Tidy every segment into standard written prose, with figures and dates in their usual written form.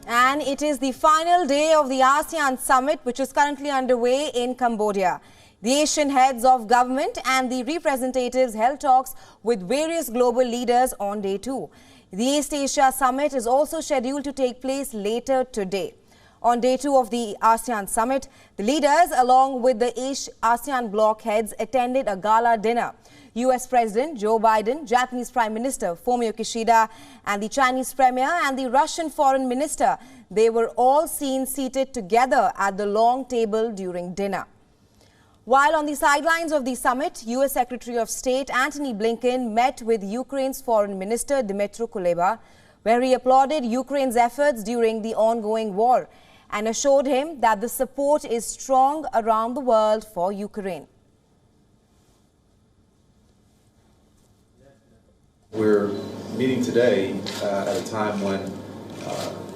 And it is the final day of the ASEAN Summit, which is currently underway in Cambodia. The Asian heads of government and the representatives held talks with various global leaders on day 2. The East Asia Summit is also scheduled to take place later today. On day 2 of the ASEAN Summit, the leaders, along with the ASEAN bloc heads, attended a gala dinner. US President Joe Biden, Japanese Prime Minister Fumio Kishida, and the Chinese Premier and the Russian Foreign Minister, they were all seen seated together at the long table during dinner. While on the sidelines of the summit, US Secretary of State Antony Blinken met with Ukraine's Foreign Minister Dmytro Kuleba, where he applauded Ukraine's efforts during the ongoing war and assured him that the support is strong around the world for Ukraine. We're meeting today at a time when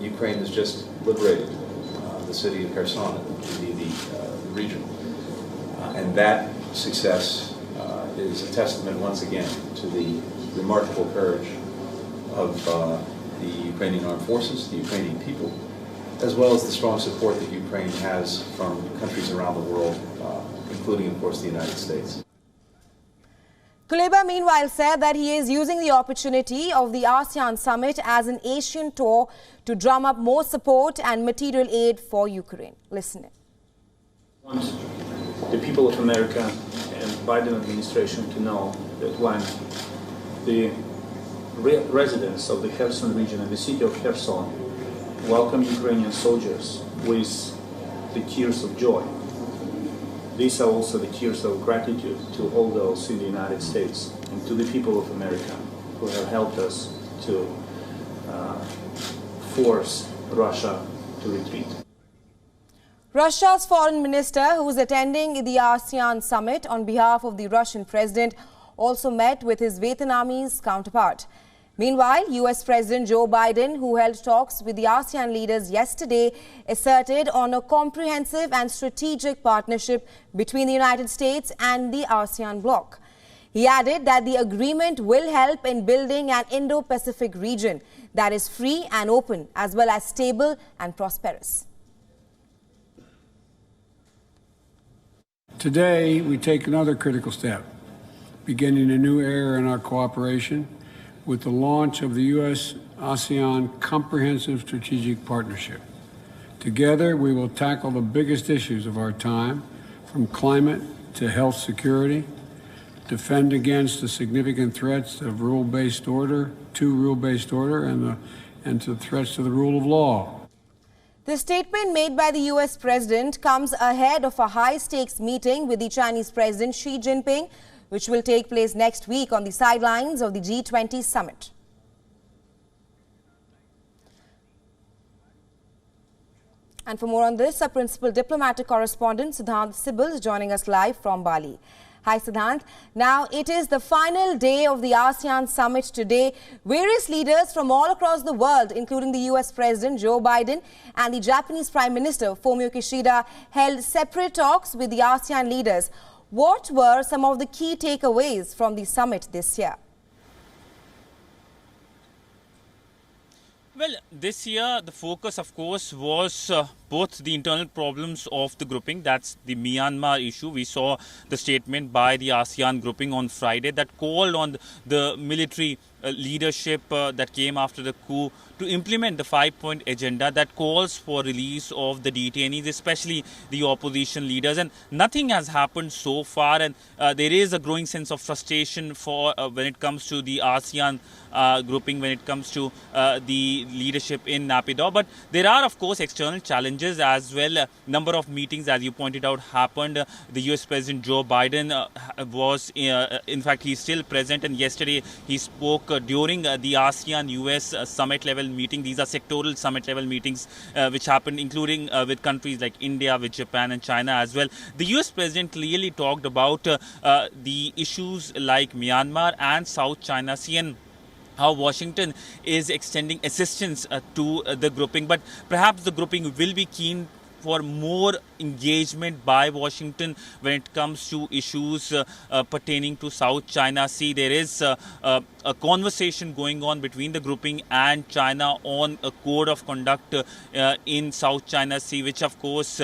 Ukraine has just liberated the city of Kherson, the region. And that success is a testament once again to the remarkable courage of the Ukrainian armed forces, the Ukrainian people, as well as the strong support that Ukraine has from countries around the world, including, of course, the United States. Kuleba, meanwhile, said that he is using the opportunity of the ASEAN Summit as an Asian tour to drum up more support and material aid for Ukraine. Listen in. I want the people of America and Biden administration to know that when the residents of the Kherson region and the city of Kherson welcome Ukrainian soldiers with the tears of joy, these are also the tears of gratitude to all those in the United States and to the people of America who have helped us to force Russia to retreat. Russia's foreign minister, who is attending the ASEAN Summit on behalf of the Russian president, also met with his Vietnamese counterpart. Meanwhile, US President Joe Biden, who held talks with the ASEAN leaders yesterday, asserted on a comprehensive and strategic partnership between the United States and the ASEAN bloc. He added that the agreement will help in building an Indo-Pacific region that is free and open, as well as stable and prosperous. Today, we take another critical step, beginning a new era in our cooperation with the launch of the US-ASEAN Comprehensive Strategic Partnership. Together, we will tackle the biggest issues of our time, from climate to health security, defend against the significant threats of rule-based order, and to threats to the rule of law. The statement made by the US President comes ahead of a high-stakes meeting with the Chinese President Xi Jinping, which will take place next week on the sidelines of the G20 summit. And for more on this, our principal diplomatic correspondent Siddhant Sibal is joining us live from Bali. Hi Siddhant. Now it is the final day of the ASEAN Summit today. Various leaders from all across the world, including the US President Joe Biden and the Japanese Prime Minister Fumio Kishida, held separate talks with the ASEAN leaders. What were some of the key takeaways from the summit this year? Well, this year the focus, of course, was both the internal problems of the grouping. That's the Myanmar issue. We saw the statement by the ASEAN grouping on Friday that called on the military leadership that came after the coup to implement the 5-point agenda that calls for release of the detainees, especially the opposition leaders. And nothing has happened so far, and there is a growing sense of frustration for when it comes to the ASEAN grouping, when it comes to the leadership in Naypyidaw. But there are, of course, external challenges as well. A number of meetings, as you pointed out, happened. The US President Joe Biden was, in fact, he's still present, and yesterday he spoke during the ASEAN-US summit level meeting. These are sectoral summit level meetings which happened, including with countries like India, with Japan and China as well. The US President clearly talked about the issues like Myanmar and South China Sea and how Washington is extending assistance to the grouping. But perhaps the grouping will be keen for more engagement by Washington when it comes to issues pertaining to South China Sea. There is a conversation going on between the grouping and China on a code of conduct in South China Sea, which of course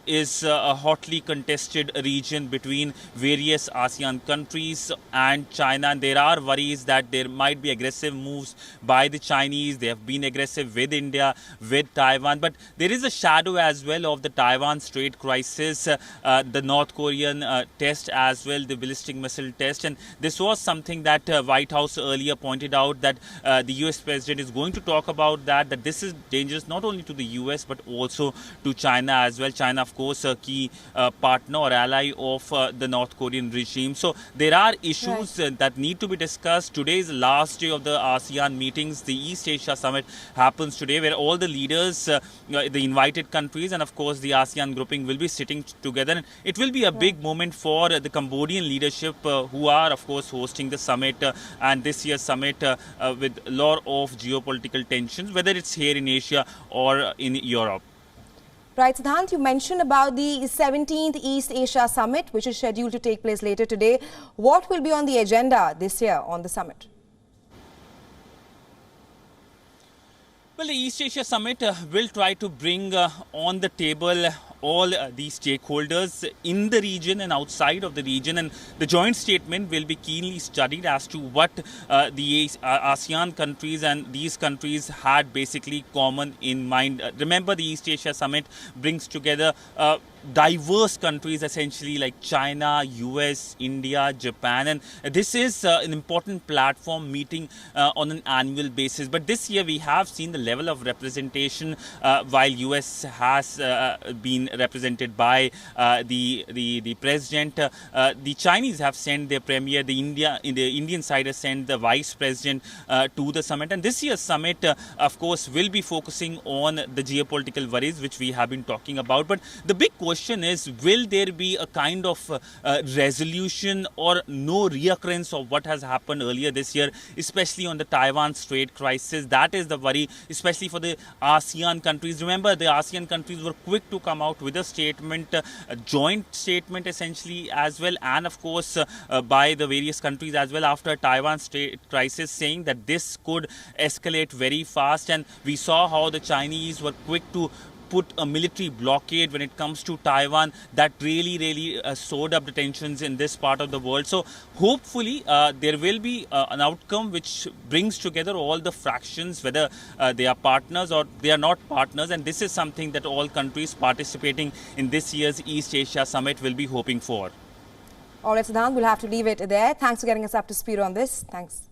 is a hotly contested region between various ASEAN countries and China. And there are worries that there might be aggressive moves by the Chinese. They have been aggressive with India, with Taiwan. But there is a shadow as well of the Taiwan Strait crisis, the North Korean test as well, the ballistic missile test. And this was something that White House earlier pointed out, that the US President is going to talk about that this is dangerous not only to the US but also to China as well. China, of course, a key partner or ally of the North Korean regime. So there are issues that need to be discussed. Today is the last day of the ASEAN meetings. The East Asia Summit happens today, where all the leaders, the invited countries and of course the ASEAN grouping will be sitting together. And it will be a big moment for the Cambodian leadership who are of course hosting the summit and this year's summit with a lot of geopolitical tensions, whether it's here in Asia or in Europe. Right, Siddhant, you mentioned about the 17th East Asia Summit, which is scheduled to take place later today. What will be on the agenda this year on the summit? Well, the East Asia Summit will try to bring on the table all the stakeholders in the region and outside of the region, and the joint statement will be keenly studied as to what the ASEAN countries and these countries had basically common in mind. Remember, the East Asia Summit brings together diverse countries essentially like China, US, India, Japan, and this is an important platform meeting on an annual basis. But this year we have seen the level of representation while US has been represented by the president. The Chinese have sent their premier, the Indian side has sent the vice president to the summit. And this year's summit of course will be focusing on the geopolitical worries which we have been talking about. But the big question is, will there be a kind of resolution or no reoccurrence of what has happened earlier this year, especially on the Taiwan Strait crisis? That is the worry, especially for the ASEAN countries. Remember, the ASEAN countries were quick to come out with a statement, a joint statement essentially as well, and of course by the various countries as well after Taiwan Strait crisis, saying that this could escalate very fast. And we saw how the Chinese were quick to put a military blockade when it comes to Taiwan. That really soared up the tensions in this part of the world. So hopefully there will be an outcome which brings together all the fractions, whether they are partners or they are not partners. And this is something that all countries participating in this year's East Asia Summit will be hoping for. All right, Siddhant, we'll have to leave it there. Thanks for getting us up to speed on this. Thanks.